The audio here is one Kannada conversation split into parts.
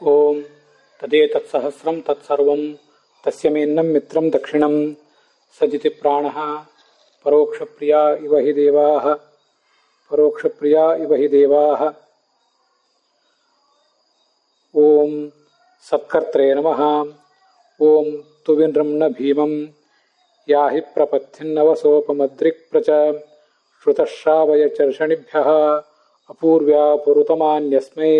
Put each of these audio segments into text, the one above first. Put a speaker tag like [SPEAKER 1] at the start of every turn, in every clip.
[SPEAKER 1] ಓಂ ತದೇತತ್ಸಹಸ್ರಂ ತತ್ಸರ್ವಂ ತಸ್ಯ ಮೇನ್ನಂ ಮಿತ್ರಂ ದಕ್ಷಿಣಂ ಸಜಿತಿ ಪ್ರಾಣಃ ಪರೋಕ್ಷಪ್ರಿಯಾ ಇವ ಹಿ ದೇವಾಃ ಪರೋಕ್ಷಪ್ರಿಯಾ ಇವ ಹಿ ದೇವಾಃ. ಓಂ ಸತ್ಕರ್ತ್ರೇ ನಮಃ. ಓಂ ತುವಿನೃಂ ನ ಭೀಮಂ ಯಾಹಿ ಪ್ರಪಥ್ಯನ್ನವಸೋಪಮದ್ರಿಕ್ ಪ್ರಚ ಶ್ರುತಶ್ರಾವಯ ಚರ್ಷಣಿಭ್ಯಃ ಅಪೂರ್ವ್ಯಾ ಪುರುತಮಾನ್ಯಸ್ಮೈ.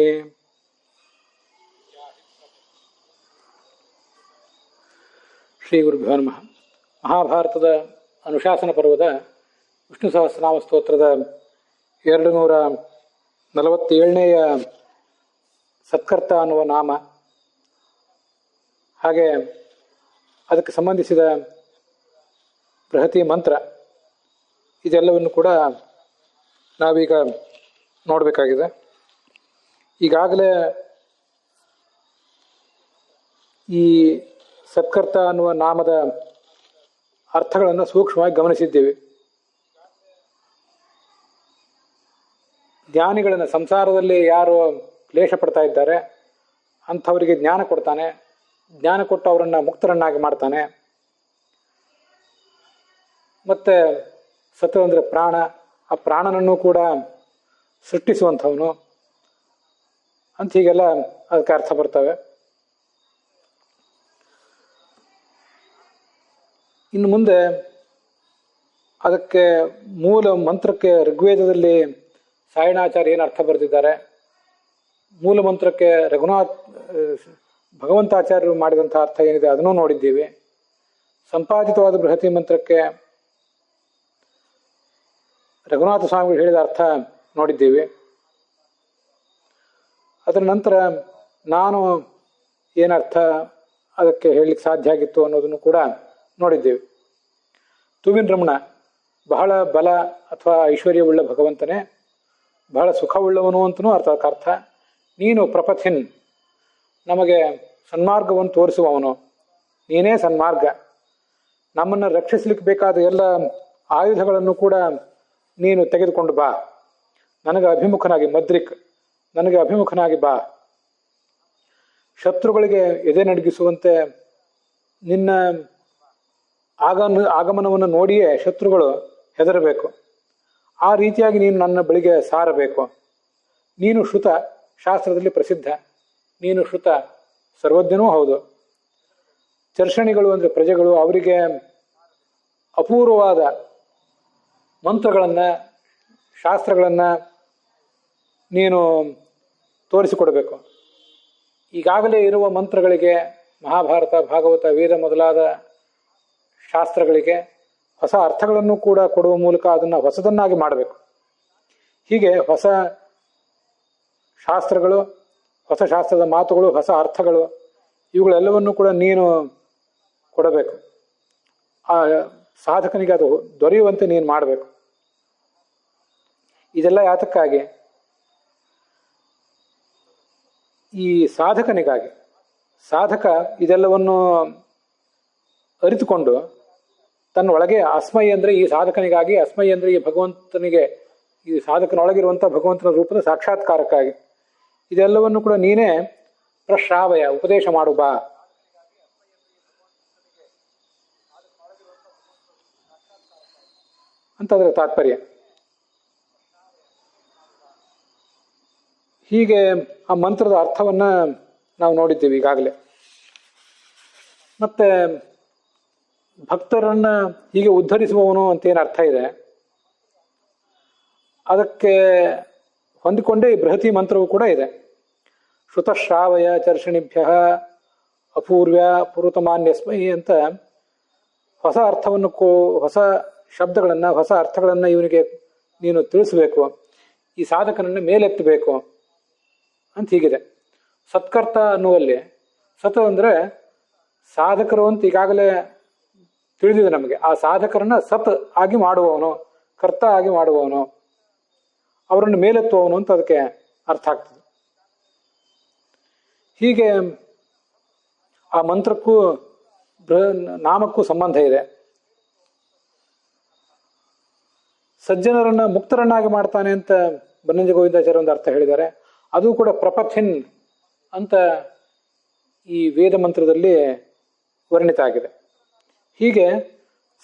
[SPEAKER 1] ಶ್ರೀ ಗುರುಭ್ಯೋ ನಮಃ. ಮಹಾಭಾರತದ ಅನುಶಾಸನ ಪರ್ವದ ವಿಷ್ಣು ಸಹಸ್ರನಾಮ ಸ್ತೋತ್ರದ 247ನೇಯ ಸತ್ಕರ್ತ ಅನ್ನುವ ನಾಮ, ಹಾಗೆ ಅದಕ್ಕೆ ಸಂಬಂಧಿಸಿದ ಬೃಹತಿ ಮಂತ್ರ, ಇದೆಲ್ಲವನ್ನು ಕೂಡ ನಾವೀಗ ನೋಡಬೇಕಾಗಿದೆ. ಈಗಾಗಲೇ ಈ ಸತ್ಕರ್ತ ಅನ್ನುವ ನಾಮದ ಅರ್ಥಗಳನ್ನು ಸೂಕ್ಷ್ಮವಾಗಿ ಗಮನಿಸಿದ್ದೀವಿ. ಜ್ಞಾನಿಗಳನ್ನು, ಸಂಸಾರದಲ್ಲಿ ಯಾರು ಕ್ಲೇಶ ಪಡ್ತಾ ಇದ್ದಾರೆ ಅಂಥವರಿಗೆ ಜ್ಞಾನ ಕೊಡ್ತಾನೆ, ಜ್ಞಾನ ಕೊಟ್ಟು ಅವರನ್ನು ಮುಕ್ತರನ್ನಾಗಿ ಮಾಡ್ತಾನೆ. ಮತ್ತು ಸತ್ ಅಂದರೆ ಪ್ರಾಣ, ಆ ಪ್ರಾಣನನ್ನು ಕೂಡ ಸೃಷ್ಟಿಸುವಂಥವನು ಅಂತ ಹೀಗೆಲ್ಲ ಅದಕ್ಕೆ ಅರ್ಥ ಬರ್ತವೆ. ಇನ್ನು ಮುಂದೆ ಅದಕ್ಕೆ ಮೂಲ ಮಂತ್ರಕ್ಕೆ ಋಗ್ವೇದದಲ್ಲಿ ಸಾಯಣಾಚಾರ್ಯ ಏನು ಅರ್ಥ ಬರೆದಿದ್ದಾರೆ, ಮೂಲ ಮಂತ್ರಕ್ಕೆ ಭಗವಂತಾಚಾರ್ಯರು ಮಾಡಿದಂಥ ಅರ್ಥ ಏನಿದೆ ಅದನ್ನೂ ನೋಡಿದ್ದೀವಿ. ಸಂಪಾದಿತವಾದ ಬೃಹತಿ ಮಂತ್ರಕ್ಕೆ ರಘುನಾಥ ಸ್ವಾಮಿಗಳು ಹೇಳಿದ ಅರ್ಥ ನೋಡಿದ್ದೀವಿ. ಅದರ ನಂತರ ನಾನು ಏನರ್ಥ ಅದಕ್ಕೆ ಹೇಳಲಿಕ್ಕೆ ಸಾಧ್ಯ ಆಗಿತ್ತು ಅನ್ನೋದನ್ನು ಕೂಡ ನೋಡಿದ್ದೇವೆ. ತುವಿನ್ ರಮಣ, ಬಹಳ ಬಲ ಅಥವಾ ಐಶ್ವರ್ಯವುಳ್ಳ ಭಗವಂತನೇ, ಬಹಳ ಸುಖವುಳ್ಳವನು ಅಂತನೂ ಅರ್ಥ. ನೀನು ಪ್ರಪಥಿನ್, ನಮಗೆ ಸನ್ಮಾರ್ಗವನ್ನು ತೋರಿಸುವವನು, ನೀನೇ ಸನ್ಮಾರ್ಗ. ನಮ್ಮನ್ನು ರಕ್ಷಿಸಲಿಕ್ಕೆ ಬೇಕಾದ ಎಲ್ಲ ಆಯುಧಗಳನ್ನು ಕೂಡ ನೀನು ತೆಗೆದುಕೊಂಡು ಬಾ, ನನಗೆ ಅಭಿಮುಖನಾಗಿ, ಮದ್ರಿಕ್ ನನಗೆ ಅಭಿಮುಖನಾಗಿ ಬಾ. ಶತ್ರುಗಳಿಗೆ ಎದೆ ನಡಗಿಸುವಂತೆ ನಿನ್ನ ಆಗಮನವನ್ನು ನೋಡಿಯೇ ಶತ್ರುಗಳು ಹೆದರಬೇಕು. ಆ ರೀತಿಯಾಗಿ ನೀನು ನನ್ನ ಬಳಿಗೆ ಸಾರಬೇಕು. ನೀನು ಶ್ರುತ, ಶಾಸ್ತ್ರದಲ್ಲಿ ಪ್ರಸಿದ್ಧ, ನೀನು ಶ್ರುತ, ಸರ್ವಜ್ಞನೂ ಹೌದು. ಚರ್ಷಣಿಗಳು ಅಂದರೆ ಪ್ರಜೆಗಳು, ಅವರಿಗೆ ಅಪೂರ್ವವಾದ ಮಂತ್ರಗಳನ್ನು, ಶಾಸ್ತ್ರಗಳನ್ನು ನೀನು ತೋರಿಸಿಕೊಡಬೇಕು. ಈಗಾಗಲೇ ಇರುವ ಮಂತ್ರಗಳಿಗೆ, ಮಹಾಭಾರತ, ಭಾಗವತ, ವೇದ ಮೊದಲಾದ ಶಾಸ್ತ್ರಗಳಿಗೆ ಹೊಸ ಅರ್ಥಗಳನ್ನು ಕೂಡ ಕೊಡುವ ಮೂಲಕ ಅದನ್ನು ಹೊಸದನ್ನಾಗಿ ಮಾಡಬೇಕು. ಹೀಗೆ ಹೊಸ ಶಾಸ್ತ್ರಗಳು, ಹೊಸ ಶಾಸ್ತ್ರದ ಮಾತುಗಳು, ಹೊಸ ಅರ್ಥಗಳು, ಇವುಗಳೆಲ್ಲವನ್ನೂ ಕೂಡ ನೀನು ಕೊಡಬೇಕು. ಆ ಸಾಧಕನಿಗೆ ಅದು ದೊರೆಯುವಂತೆ ನೀನು ಮಾಡಬೇಕು. ಇದೆಲ್ಲ ಯಾತಕ್ಕಾಗಿ? ಈ ಸಾಧಕನಿಗಾಗಿ. ಸಾಧಕ ಇದೆಲ್ಲವನ್ನು ಅರಿತುಕೊಂಡು ತನ್ನ ಒಳಗೆ ಅಸ್ಮೈ ಅಂದರೆ ಈ ಸಾಧಕನಿಗಾಗಿ, ಅಸ್ಮೈ ಅಂದರೆ ಈ ಭಗವಂತನಿಗೆ, ಈ ಸಾಧಕನೊಳಗಿರುವಂಥ ಭಗವಂತನ ರೂಪದ ಸಾಕ್ಷಾತ್ಕಾರಕ್ಕಾಗಿ ಇದೆಲ್ಲವನ್ನು ಕೂಡ ನೀನೇ ಪ್ರಶ್ರಾವಯ, ಉಪದೇಶ ಮಾಡು ಬಾ. ಅಂತಂದ್ರೆ ತಾತ್ಪರ್ಯ. ಹೀಗೆ ಆ ಮಂತ್ರದ ಅರ್ಥವನ್ನ ನಾವು ನೋಡಿದ್ದೀವಿ ಈಗಾಗಲೇ. ಮತ್ತೆ ಭಕ್ತರನ್ನ ಹೀಗೆ ಉದ್ಧರಿಸುವವನು ಅಂತೇನು ಅರ್ಥ ಇದೆ, ಅದಕ್ಕೆ ಹೊಂದಿಕೊಂಡೇ ಈ ಬೃಹತಿ ಮಂತ್ರವೂ ಕೂಡ ಇದೆ. ಶ್ರುತಶ್ರಾವಯ ಚರ್ಷಣಿಭ್ಯ ಅಪೂರ್ವ್ಯ ಪುರುತಮಾನ್ಯಸ್ಮೈ ಅಂತ ಹೊಸ ಅರ್ಥವನ್ನು, ಹೊಸ ಶಬ್ದಗಳನ್ನು, ಹೊಸ ಅರ್ಥಗಳನ್ನು ಇವನಿಗೆ ನೀನು ತಿಳಿಸಬೇಕು, ಈ ಸಾಧಕನನ್ನು ಮೇಲೆತ್ತಬೇಕು ಅಂತ ಹೀಗಿದೆ. ಸತ್ಕರ್ತ ಅನ್ನುವಲ್ಲಿ ಸತ್ ಅಂದರೆ ಸಾಧಕರು ಅಂತ ಈಗಾಗಲೇ ತಿಳಿದಿದೆ ನಮಗೆ. ಆ ಸಾಧಕರನ್ನ ಸತ್ ಆಗಿ ಮಾಡುವವನು, ಕರ್ತ ಆಗಿ ಮಾಡುವವನು, ಅವರನ್ನು ಮೇಲೆತ್ತುವವನು ಅಂತ ಅದಕ್ಕೆ ಅರ್ಥ ಆಗ್ತದೆ. ಹೀಗೆ ಆ ಮಂತ್ರಕ್ಕೂ ನಾಮಕ್ಕೂ ಸಂಬಂಧ ಇದೆ. ಸಜ್ಜನರನ್ನ ಮುಕ್ತರನ್ನಾಗಿ ಮಾಡ್ತಾನೆ ಅಂತ ಬನ್ನಂಜ ಗೋವಿಂದಾಚಾರ್ಯ ಒಂದು ಅರ್ಥ ಹೇಳಿದ್ದಾರೆ. ಅದು ಕೂಡ ಪ್ರಪಥಿನ್, ಅಂತ ಈ ವೇದ ಮಂತ್ರದಲ್ಲಿ ವರ್ಣಿತ ಆಗಿದೆ. ಹೀಗೆ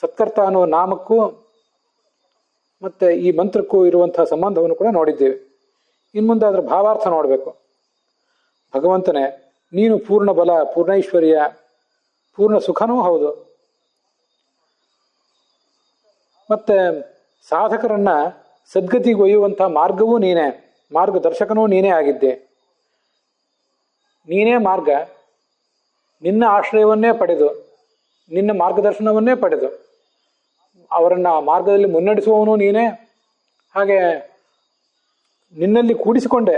[SPEAKER 1] ಸತ್ಕರ್ತ ಅನ್ನುವ ನಾಮಕ್ಕೂ ಮತ್ತು ಈ ಮಂತ್ರಕ್ಕೂ ಇರುವಂತಹ ಸಂಬಂಧವನ್ನು ಕೂಡ ನೋಡಿದ್ದೇವೆ. ಇನ್ನು ಮುಂದೆ ಅದರ ಭಾವಾರ್ಥ ನೋಡಬೇಕು. ಭಗವಂತನೇ, ನೀನು ಪೂರ್ಣ ಬಲ, ಪೂರ್ಣೈಶ್ವರ್ಯ, ಪೂರ್ಣ ಸುಖನೂ ಹೌದು. ಮತ್ತು ಸಾಧಕರನ್ನ ಸದ್ಗತಿಗೆ ಒಯ್ಯುವಂಥ ಮಾರ್ಗವೂ ನೀನೇ, ಮಾರ್ಗದರ್ಶಕನೂ ನೀನೇ ಆಗಿದ್ದೆ. ನೀನೇ ಮಾರ್ಗ, ನಿನ್ನ ಆಶ್ರಯವನ್ನೇ ಪಡೆದು, ನಿನ್ನ ಮಾರ್ಗದರ್ಶನವನ್ನೇ ಪಡೆದು ಅವರನ್ನು ಮಾರ್ಗದಲ್ಲಿ ಮುನ್ನಡೆಸುವವನು ನೀನೇ. ಹಾಗೆ ನಿನ್ನಲ್ಲಿ ಕೂಡಿಸಿಕೊಂಡೆ.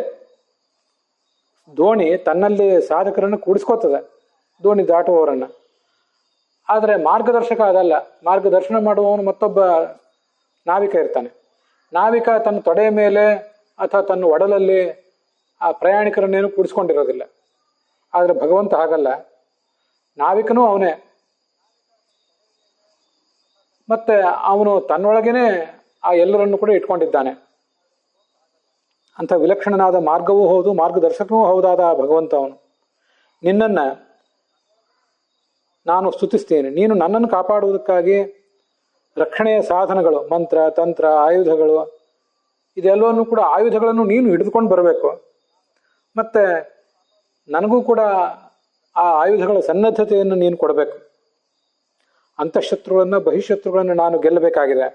[SPEAKER 1] ದೋಣಿ ತನ್ನಲ್ಲಿ ಸಾಧಕರನ್ನು ಕೂಡಿಸ್ಕೋತದೆ, ದೋಣಿ ದಾಟುವವರನ್ನು. ಆದರೆ ಮಾರ್ಗದರ್ಶಕ ಅದಲ್ಲ. ಮಾರ್ಗದರ್ಶನ ಮಾಡುವವನು ಮತ್ತೊಬ್ಬ ನಾವಿಕ ಇರ್ತಾನೆ. ನಾವಿಕ ತನ್ನ ತೊಡೆಯ ಮೇಲೆ ಅಥವಾ ತನ್ನ ಒಡಲಲ್ಲಿ ಆ ಪ್ರಯಾಣಿಕರನ್ನೇನು ಕೂಡಿಸ್ಕೊಂಡಿರೋದಿಲ್ಲ. ಆದರೆ ಭಗವಂತ ಹಾಗಲ್ಲ, ನಾವಿಕನೂ ಅವನೇ. ಮತ್ತೆ ಅವನು ತನ್ನೊಳಗೇನೆ ಆ ಎಲ್ಲರನ್ನು ಕೂಡ ಇಟ್ಕೊಂಡಿದ್ದಾನೆ. ಅಂಥ ವಿಲಕ್ಷಣನಾದ ಮಾರ್ಗವೂ ಹೌದು, ಮಾರ್ಗದರ್ಶಕವೂ ಹೌದಾದ ಭಗವಂತ ಅವನು. ನಿನ್ನನ್ನು ನಾನು ಸ್ತುತಿಸ್ತೇನೆ. ನೀನು ನನ್ನನ್ನು ಕಾಪಾಡುವುದಕ್ಕಾಗಿ ರಕ್ಷಣೆಯ ಸಾಧನಗಳು, ಮಂತ್ರ, ತಂತ್ರ, ಆಯುಧಗಳು, ಇದೆಲ್ಲವನ್ನು ಕೂಡ ಆಯುಧಗಳನ್ನು ನೀನು ಹಿಡಿದುಕೊಂಡು ಬರಬೇಕು. ಮತ್ತು ನನಗೂ ಕೂಡ ಆ ಆಯುಧಗಳ ಸನ್ನದ್ಧತೆಯನ್ನು ನೀನು ಕೊಡಬೇಕು. ಅಂತಃಶತ್ರುಗಳನ್ನು, ಬಹಿಶತ್ರುಗಳನ್ನು ನಾನು ಗೆಲ್ಲಬೇಕಾಗಿದೆ.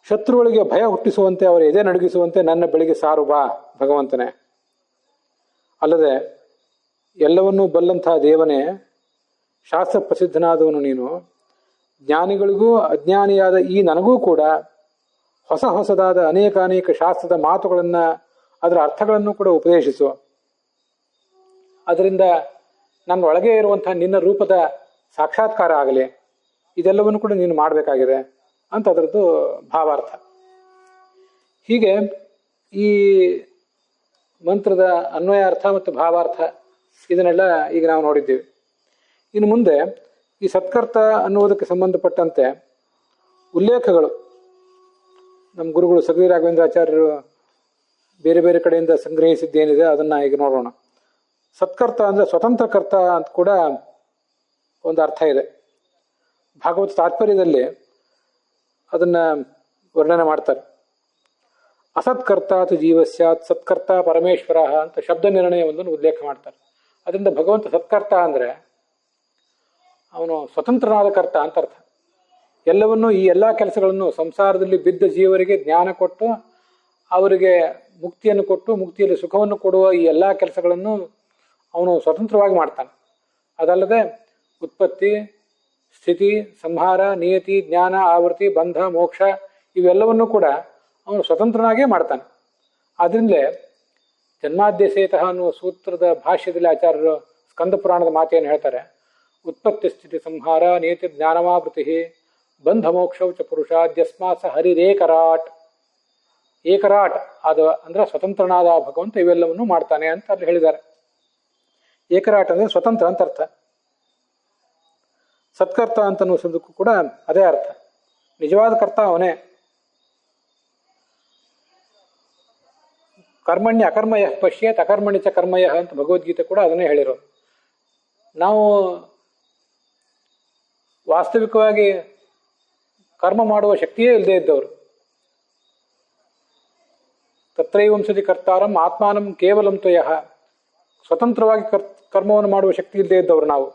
[SPEAKER 1] ಶತ್ರುಗಳಿಗೆ ಭಯ ಹುಟ್ಟಿಸುವಂತೆ, ಅವರ ಎದೆ ನಡುಗಿಸುವಂತೆ ನನ್ನ ಬಳಿಗೆ ಸಾರು ಬಾ ಭಗವಂತನೇ. ಅಲ್ಲದೆ ಎಲ್ಲವನ್ನೂ ಬಲ್ಲಂಥ ದೇವನೇ, ಶಾಸ್ತ್ರ ಪ್ರಸಿದ್ಧನಾದವನು ನೀನು. ಜ್ಞಾನಿಗಳಿಗೂ ಅಜ್ಞಾನಿಯಾದ ಈ ನನಗೂ ಕೂಡ ಹೊಸದಾದ ಅನೇಕ ಶಾಸ್ತ್ರದ ಮಾತುಗಳನ್ನು, ಅದರ ಅರ್ಥಗಳನ್ನು ಕೂಡ ಉಪದೇಶಿಸು. ಅದರಿಂದ ನನ್ನ ಒಳಗೆ ಇರುವಂಥ ನಿನ್ನ ರೂಪದ ಸಾಕ್ಷಾತ್ಕಾರ ಆಗಲಿ. ಇದೆಲ್ಲವನ್ನು ಕೂಡ ನೀನು ಮಾಡಬೇಕಾಗಿದೆ ಅಂತ ಅದರದ್ದು ಭಾವಾರ್ಥ. ಹೀಗೆ ಈ ಮಂತ್ರದ ಅನ್ವಯಾರ್ಥ ಮತ್ತು ಭಾವಾರ್ಥ ಇದನ್ನೆಲ್ಲ ಈಗ ನಾವು ನೋಡಿದ್ದೀವಿ. ಇನ್ನು ಮುಂದೆ ಈ ಸತ್ಕರ್ತ ಅನ್ನುವುದಕ್ಕೆ ಸಂಬಂಧಪಟ್ಟಂತೆ ಉಲ್ಲೇಖಗಳು ನಮ್ಮ ಗುರುಗಳು ಸಗವಿ ರಾಘವೇಂದ್ರಾಚಾರ್ಯರು ಬೇರೆ ಬೇರೆ ಕಡೆಯಿಂದ ಸಂಗ್ರಹಿಸಿದ್ದೇನಿದೆ ಅದನ್ನು ಈಗ ನೋಡೋಣ. ಸತ್ಕರ್ತ ಅಂದರೆ ಸ್ವತಂತ್ರ ಕರ್ತ ಅಂತ ಕೂಡ ಒಂದು ಅರ್ಥ ಇದೆ. ಭಾಗವತ ತಾತ್ಪರ್ಯದಲ್ಲಿ ಅದನ್ನು ವರ್ಣನೆ ಮಾಡ್ತಾರೆ. ಅಸತ್ಕರ್ತ ತು ಜೀವಸ್ಯಾತ್ ಸತ್ಕರ್ತ ಪರಮೇಶ್ವರ ಅಂತ ಶಬ್ದ ನಿರ್ಣಯವೊಂದನ್ನು ಉಲ್ಲೇಖ ಮಾಡ್ತಾರೆ. ಅದರಿಂದ ಭಗವಂತ ಸತ್ಕರ್ತ ಅಂದರೆ ಅವನು ಸ್ವತಂತ್ರನಾದ ಕರ್ತ ಅಂತ ಅರ್ಥ. ಎಲ್ಲವನ್ನೂ, ಈ ಎಲ್ಲ ಕೆಲಸಗಳನ್ನು ಸಂಸಾರದಲ್ಲಿ ಬಿದ್ದ ಜೀವರಿಗೆ ಜ್ಞಾನ ಕೊಟ್ಟು ಅವರಿಗೆ ಮುಕ್ತಿಯನ್ನು ಕೊಟ್ಟು ಮುಕ್ತಿಯಲ್ಲಿ ಸುಖವನ್ನು ಕೊಡುವ ಈ ಎಲ್ಲ ಕೆಲಸಗಳನ್ನು ಅವನು ಸ್ವತಂತ್ರವಾಗಿ ಮಾಡ್ತಾನೆ. ಅದಲ್ಲದೆ ಉತ್ಪತ್ತಿ, ಸ್ಥಿತಿ, ಸಂಹಾರ, ನಿಯತಿ, ಜ್ಞಾನ, ಆವೃತ್ತಿ, ಬಂಧ, ಮೋಕ್ಷ ಇವೆಲ್ಲವನ್ನೂ ಕೂಡ ಅವನು ಸ್ವತಂತ್ರನಾಗೇ ಮಾಡ್ತಾನೆ. ಆದ್ರಿಂದಲೇ ಜನ್ಮಾದ್ಯಸೇತಃ ಅನ್ನುವ ಸೂತ್ರದ ಭಾಷ್ಯದಲ್ಲಿ ಆಚಾರ್ಯರು ಸ್ಕಂದ ಪುರಾಣದ ಮಾತೆಯನ್ನು ಹೇಳ್ತಾರೆ. ಉತ್ಪತ್ತಿ ಸ್ಥಿತಿ ಸಂಹಾರ ನಿಯತಿ ಜ್ಞಾನಮಾವೃತಿ ಬಂಧ ಮೋಕ್ಷೌ ಚ ಪುರುಷಾದ್ಯಸ್ಮಾತ್ ಸ ಹರಿರೇಕರಾಟ್. ಏಕರಾಟ್ ಅಂದ್ರೆ ಸ್ವತಂತ್ರನಾದ ಭಗವಂತ ಇವೆಲ್ಲವನ್ನು ಮಾಡ್ತಾನೆ ಅಂತ ಅಲ್ಲಿ ಹೇಳಿದ್ದಾರೆ. ಏಕರಾಟ್ ಅಂದರೆ ಸ್ವತಂತ್ರ ಅಂತ ಅರ್ಥ. ಸತ್ಕರ್ತ ಅಂತನೂ ಶಬ್ದಕ್ಕೂ ಕೂಡ ಅದೇ ಅರ್ಥ. ನಿಜವಾದ ಕರ್ತ ಅವನೇ. ಕರ್ಮಣ್ಯ ಅಕರ್ಮಯ ಪಶ್ಯೇತ್ ಅಕರ್ಮಣಿ ಚ ಕರ್ಮಯ ಅಂತ ಭಗವದ್ಗೀತೆ ಕೂಡ ಅದನ್ನೇ ಹೇಳಿರೋದು. ನಾವು ವಾಸ್ತವಿಕವಾಗಿ ಕರ್ಮ ಮಾಡುವ ಶಕ್ತಿಯೇ ಇಲ್ಲದೆ ಇದ್ದವರು. ತತ್ರೈವಂಸತಿ ಕರ್ತಾರಂ ಆತ್ಮಾನಂ ಕೇವಲಂ ತ್ವಯಃ. ಸ್ವತಂತ್ರವಾಗಿ ಕರ್ಮವನ್ನು ಮಾಡುವ ಶಕ್ತಿ ಇಲ್ಲದೆ ಇದ್ದವರು ನಾವು.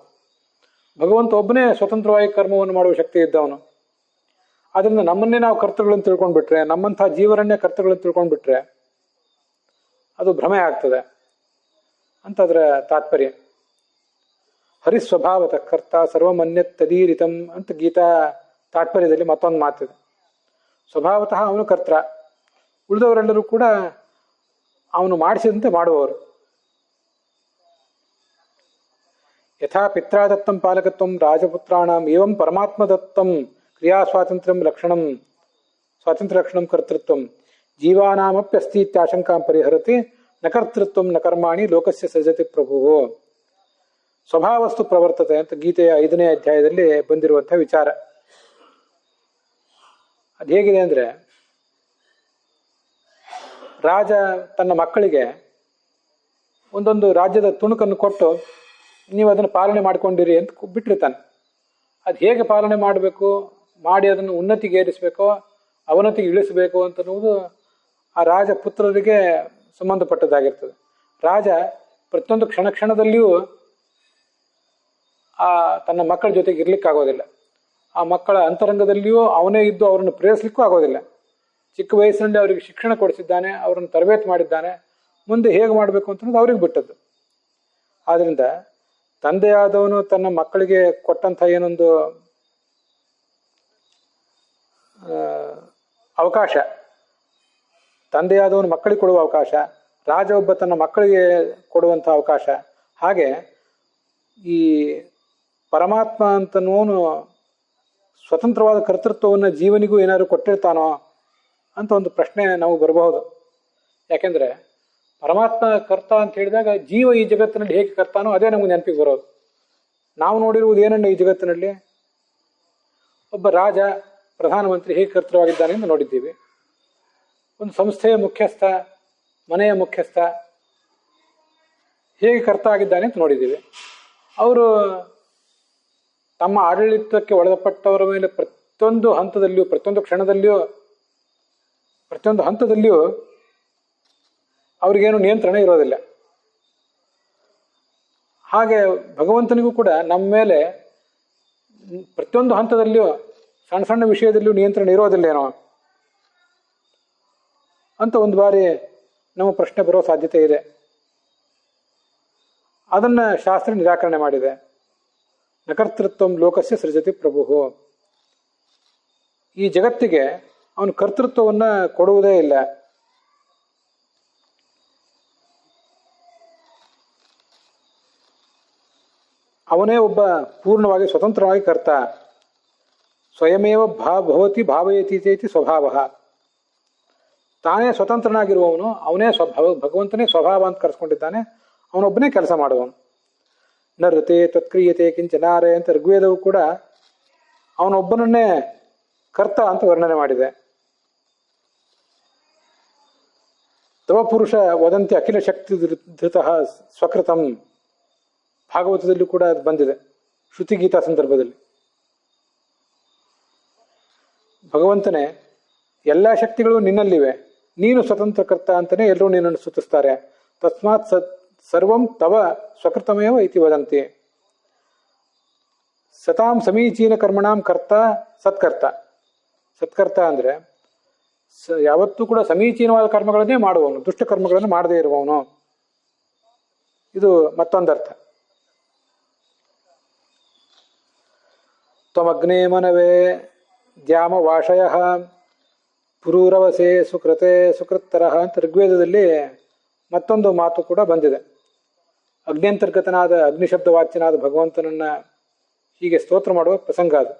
[SPEAKER 1] ಭಗವಂತ ಒಬ್ಬನೇ ಸ್ವತಂತ್ರವಾಗಿ ಕರ್ಮವನ್ನು ಮಾಡುವ ಶಕ್ತಿ ಇದ್ದವನು. ಆದ್ದರಿಂದ ನಮ್ಮನ್ನೇ ನಾವು ಕರ್ತೃಗಳನ್ನು ತಿಳ್ಕೊಂಡ್ಬಿಟ್ರೆ, ನಮ್ಮಂತಹ ಜೀವರನ್ನೇ ಕರ್ತೃಗಳನ್ನು ತಿಳ್ಕೊಂಡ್ಬಿಟ್ರೆ ಅದು ಭ್ರಮೆ ಆಗ್ತದೆ ಅಂತ ಅದರ ತಾತ್ಪರ್ಯ. ಹರಿಸ್ವಭಾವತ ಕರ್ತ ಸರ್ವಮನ್ಯತ್ ತದೀರಿತಂ ಅಂತ ಗೀತಾ ತಾತ್ಪರ್ಯದಲ್ಲಿ ಮತ್ತೊಂದು ಮಾತಿದೆ. ಸ್ವಭಾವತಃ ಅವನು ಕರ್ತ, ಉಳಿದವರೆಲ್ಲರೂ ಕೂಡ ಅವನು ಮಾಡಿಸಿದಂತೆ ಮಾಡುವವರು. ಯಥಾ ಪಿತ್ರಾದತ್ತಂ ಪಾಲಕತ್ವಂ ರಾಜಪುತ್ರಾಣಂ ಏವಂ ಪರಮಾತ್ಮದತ್ತಂ ಕ್ರಿಯಾ ಸ್ವಾತಂತ್ರ್ಯಂ ಲಕ್ಷಣಂ ಸ್ವಾತಂತ್ರ್ಯ ಲಕ್ಷಣಂ ಕರ್ತೃತ್ವಂ ಜೀವಾನಾಮಪ್ಯಸ್ತೀತ್ಯಾಶಂಕಾಂ ಪರಿಹರತಿ ನ ಕರ್ತೃತ್ವಂ ನ ಕರ್ಮಾಣಿ ಲೋಕಸ್ಯ ಸೃಜತಿ ಪ್ರಭುವು. ಸ್ವಭಾವಸ್ತು ಪ್ರವರ್ತತೆ ಅಂತ ಗೀತೆಯ 5ನೇ ಅಧ್ಯಾಯದಲ್ಲಿ ಬಂದಿರುವಂತಹ ವಿಚಾರ. ಅದು ಹೇಗಿದೆ ಅಂದರೆ, ರಾಜ ತನ್ನ ಮಕ್ಕಳಿಗೆ ಒಂದೊಂದು ರಾಜ್ಯದ ತುಣುಕನ್ನು ಕೊಟ್ಟು ನೀವು ಅದನ್ನು ಪಾಲನೆ ಮಾಡ್ಕೊಂಡಿರಿ ಅಂತ ಬಿಟ್ಟಿರ್ತಾನೆ. ಅದು ಹೇಗೆ ಪಾಲನೆ ಮಾಡಬೇಕು, ಮಾಡಿ ಅದನ್ನು ಉನ್ನತಿಗೇರಿಸಬೇಕೋ ಅವನತಿಗೆ ಇಳಿಸಬೇಕು ಅಂತನ್ನುವುದು ಆ ರಾಜ ಪುತ್ರರಿಗೆ ಸಂಬಂಧಪಟ್ಟದ್ದಾಗಿರ್ತದೆ. ರಾಜ ಪ್ರತಿಯೊಂದು ಕ್ಷಣ ಕ್ಷಣದಲ್ಲಿಯೂ ಆ ತನ್ನ ಮಕ್ಕಳ ಜೊತೆಗೆ ಇರ್ಲಿಕ್ಕಾಗೋದಿಲ್ಲ. ಆ ಮಕ್ಕಳ ಅಂತರಂಗದಲ್ಲಿಯೂ ಅವನೇ ಇದ್ದು ಅವರನ್ನು ಪ್ರೇರಿಸಲಿಕ್ಕೂ ಆಗೋದಿಲ್ಲ. ಚಿಕ್ಕ ವಯಸ್ಸಿನಲ್ಲಿ ಅವರಿಗೆ ಶಿಕ್ಷಣ ಕೊಡಿಸಿದ್ದಾನೆ, ಅವರನ್ನು ತರಬೇತಿ ಮಾಡಿದ್ದಾನೆ. ಮುಂದೆ ಹೇಗೆ ಮಾಡಬೇಕು ಅಂತನ್ನೋದು ಅವ್ರಿಗೆ ಬಿಟ್ಟದ್ದು. ಆದ್ದರಿಂದ ತಂದೆಯಾದವನು ತನ್ನ ಮಕ್ಕಳಿಗೆ ಕೊಟ್ಟಂಥ ಏನೊಂದು ಅವಕಾಶ, ತಂದೆಯಾದವನು ಮಕ್ಕಳಿಗೆ ಕೊಡುವ ಅವಕಾಶ, ರಾಜ ಒಬ್ಬ ತನ್ನ ಮಕ್ಕಳಿಗೆ ಕೊಡುವಂಥ ಅವಕಾಶ, ಹಾಗೆ ಈ ಪರಮಾತ್ಮ ಅಂತನೋನು ಸ್ವತಂತ್ರವಾದ ಕರ್ತೃತ್ವವನ್ನು ಜೀವನಿಗೂ ಏನಾದರೂ ಕೊಟ್ಟಿರ್ತಾನೋ ಅಂತ ಒಂದು ಪ್ರಶ್ನೆ ನಾವು ಬರಬಹುದು. ಯಾಕೆಂದರೆ ಪರಮಾತ್ಮ ಕರ್ತ ಅಂತ ಹೇಳಿದಾಗ ಜೀವ ಈ ಜಗತ್ತಿನಲ್ಲಿ ಹೇಗೆ ಕರ್ತಾನೋ ಅದೇ ನಮಗೆ ನೆನಪಿಗೆ ಬರೋದು. ನಾವು ನೋಡಿರುವುದು ಏನನ್ನ ಈ ಜಗತ್ತಿನಲ್ಲಿ ಒಬ್ಬ ರಾಜ ಪ್ರಧಾನಮಂತ್ರಿ ಹೇಗೆ ಕರ್ತೃವಾಗಿದ್ದಾನೆ ಎಂದು ನೋಡಿದ್ದೀವಿ. ಒಂದು ಸಂಸ್ಥೆಯ ಮುಖ್ಯಸ್ಥ, ಮನೆಯ ಮುಖ್ಯಸ್ಥ ಹೇಗೆ ಕರ್ತ ಆಗಿದ್ದಾನೆ ಅಂತ ನೋಡಿದ್ದೀವಿ. ಅವರು ತಮ್ಮ ಆಡಳಿತಕ್ಕೆ ಒಳಪಟ್ಟವರ ಮೇಲೆ ಪ್ರತಿಯೊಂದು ಹಂತದಲ್ಲಿಯೂ, ಪ್ರತಿಯೊಂದು ಕ್ಷಣದಲ್ಲಿಯೂ, ಪ್ರತಿಯೊಂದು ಹಂತದಲ್ಲಿಯೂ ಅವ್ರಿಗೇನು ನಿಯಂತ್ರಣ ಇರೋದಿಲ್ಲ. ಹಾಗೆ ಭಗವಂತನಿಗೂ ಕೂಡ ನಮ್ಮ ಮೇಲೆ ಪ್ರತಿಯೊಂದು ಹಂತದಲ್ಲಿಯೂ ಸಣ್ಣ ಸಣ್ಣ ವಿಷಯದಲ್ಲಿಯೂ ನಿಯಂತ್ರಣ ಇರೋದಿಲ್ಲೇನೋ ಅಂತ ಒಂದು ಬಾರಿ ನಮ್ಮ ಪ್ರಶ್ನೆ ಬರೋ ಸಾಧ್ಯತೆ ಇದೆ. ಅದನ್ನು ಶಾಸ್ತ್ರ ನಿರಾಕರಣೆ ಮಾಡಿದೆ. ನಕರ್ತೃತ್ವಂ ಲೋಕಸ್ಯ ಸೃಜತಿ ಪ್ರಭು. ಈ ಜಗತ್ತಿಗೆ ಅವನು ಕರ್ತೃತ್ವವನ್ನು ಕೊಡುವುದೇ ಇಲ್ಲ. ಅವನೇ ಒಬ್ಬ ಪೂರ್ಣವಾಗಿ ಸ್ವತಂತ್ರವಾಗಿ ಕರ್ತ. ಸ್ವಯಮೇವ ಭವತಿ ಭಾವಯತಿ ಇತಿ ಸ್ವಭಾವ. ತಾನೇ ಸ್ವತಂತ್ರನಾಗಿರುವವನು, ಅವನೇ ಭಗವಂತನೇ ಸ್ವಭಾವ ಅಂತ ಕರೆಸ್ಕೊಂಡಿದ್ದಾನೆ. ಅವನೊಬ್ಬನೇ ಕೆಲಸ ಮಾಡುವವನು. ನರತೆ ತತ್ಕ್ರಿಯತೆ ಕಿಂಚನಾರೆ ಅಂತ ಋಗ್ವೇದವು ಕೂಡ ಅವನೊಬ್ಬನನ್ನೇ ಕರ್ತ ಅಂತ ವರ್ಣನೆ ಮಾಡಿದೆ. ತವ ಪುರುಷ ವದಂತಿ ಅಖಿಲ ಶಕ್ತಿ ಧೃತಃ ಸ್ವಕೃತಂ. ಭಾಗವತದಲ್ಲೂ ಕೂಡ ಅದು ಬಂದಿದೆ, ಶ್ರುತಿಗೀತಾ ಸಂದರ್ಭದಲ್ಲಿ. ಭಗವಂತನೇ ಎಲ್ಲ ಶಕ್ತಿಗಳು ನಿನ್ನಲ್ಲಿವೆ, ನೀನು ಸ್ವತಂತ್ರ ಕರ್ತ ಅಂತಲೇ ಎಲ್ಲರೂ ನಿನ್ನನ್ನು ಸ್ತುತಿಸ್ತಾರೆ. ತಸ್ಮಾತ್ ಸರ್ವಂ ತವ ಸ್ವಕೃತಮೇವ ಇತಿ ವದಂತಿ. ಸತಾಂ ಸಮೀಚೀನ ಕರ್ಮಣಾಂ ಕರ್ತ ಸತ್ಕರ್ತ. ಸತ್ಕರ್ತ ಅಂದರೆ ಯಾವತ್ತೂ ಕೂಡ ಸಮೀಚೀನವಾದ ಕರ್ಮಗಳನ್ನೇ ಮಾಡುವವನು, ದುಷ್ಟ ಕರ್ಮಗಳನ್ನು ಮಾಡದೇ ಇರುವವನು. ಇದು ಮತ್ತೊಂದರ್ಥ. ತ್ವಮಗ್ನೇ ಮನವೇ ದ್ಯಾಮ ವಾಷಯ ಪುರೂರವಸೆ ಸುಕೃತೆ ಸುಕೃತ್ತರ ಅಂತ ಋಗ್ವೇದದಲ್ಲಿ ಮತ್ತೊಂದು ಮಾತು ಕೂಡ ಬಂದಿದೆ. ಅಗ್ನ್ಯಂತರ್ಗತನಾದ ಅಗ್ನಿಶಬ್ದವಾಚ್ಯನಾದ ಭಗವಂತನನ್ನ ಹೀಗೆ ಸ್ತೋತ್ರ ಮಾಡುವ ಪ್ರಸಂಗ ಅದು.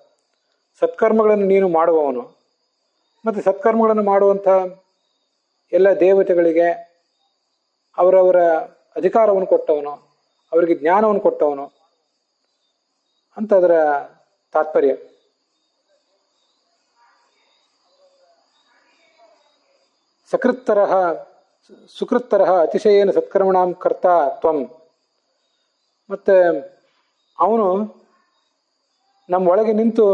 [SPEAKER 1] ಸತ್ಕರ್ಮಗಳನ್ನು ನೀನು ಮಾಡುವವನು, ಮತ್ತು ಸತ್ಕರ್ಮಗಳನ್ನು ಮಾಡುವಂಥ ಎಲ್ಲ ದೇವತೆಗಳಿಗೆ ಅವರವರ ಅಧಿಕಾರವನ್ನು ಕೊಟ್ಟವನು, ಅವರಿಗೆ ಜ್ಞಾನವನ್ನು ಕೊಟ್ಟವನು ಅಂತ ಅದರ ತಾತ್ಪರ್ಯ. ಸಕೃತ್ತರ ಸುಕೃತ್ತರ ಅತಿಶಯೇನ ಸತ್ಕರ್ಮಣಾಂ ಕರ್ತ ತ್ವಂ. ಮತ್ತು ಅವನು ನಮ್ಮ ಒಳಗೆ ನಿಂತು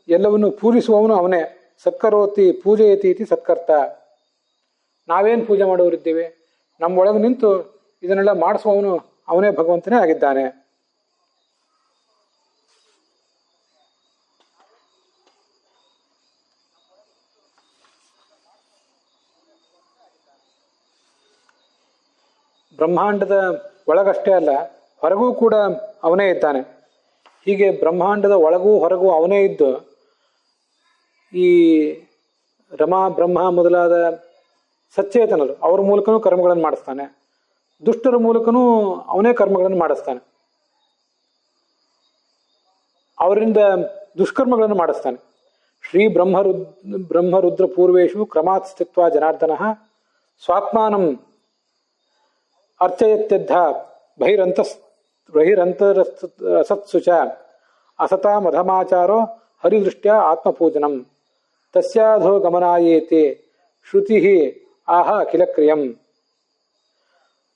[SPEAKER 1] ಎಲ್ಲವನ್ನು ಪೂಜಿಸುವವನು ಅವನೇ. ಸತ್ಕರೋತಿ ಪೂಜೆಯತಿ ಇತಿ ಸತ್ಕರ್ತ. ನಾವೇನು ಪೂಜೆ ಮಾಡೋರಿದ್ದೀವಿ, ನಮ್ಮ ಒಳಗೆ ನಿಂತು ಇದನ್ನೆಲ್ಲ ಮಾಡಿಸುವವನು ಅವನೇ ಭಗವಂತನೇ ಆಗಿದ್ದಾನೆ. ಬ್ರಹ್ಮಾಂಡದ ಒಳಗಷ್ಟೇ ಅಲ್ಲ, ಹೊರಗೂ ಕೂಡ ಅವನೇ ಇದ್ದಾನೆ. ಹೀಗೆ ಬ್ರಹ್ಮಾಂಡದ ಒಳಗೂ ಹೊರಗೂ ಅವನೇ ಇದ್ದು ಈ ರಮಾ ಬ್ರಹ್ಮ ಮೊದಲಾದ ಸಚೇತನರು ಅವ್ರ ಮೂಲಕನೂ ಕರ್ಮಗಳನ್ನು ಮಾಡಿಸ್ತಾನೆ. ದುಷ್ಟರ ಮೂಲಕನೂ ಅವನೇ ಕರ್ಮಗಳನ್ನು ಮಾಡಿಸ್ತಾನೆ. ಅವರಿಂದ ದುಷ್ಕರ್ಮಗಳನ್ನು ಮಾಡಿಸ್ತಾನೆ. ಶ್ರೀ ಬ್ರಹ್ಮರುದ್ರ ಪೂರ್ವೇಶು ಕ್ರಮಾತ್ ಸ್ಥಿತ್ವ ಜನಾರ್ದನ ಸ್ವಾತ್ಮಾನಂ ಅರ್ಚಯತ್ಯದ್ಧ ಬಹಿರಂತರಸತ್ಸು ಚ ಅಸತಾ ಮಧಮಾಚಾರೋ ಹರಿದೃಷ್ಟ್ಯ ಆತ್ಮಪೂಜನಂ ತಸ್ಯಾಧೋ ಗಮನಾಯೇತಿ ಶ್ರುತಿ ಆಹ ಅಖಿಲ ಕ್ರಿಯಂ.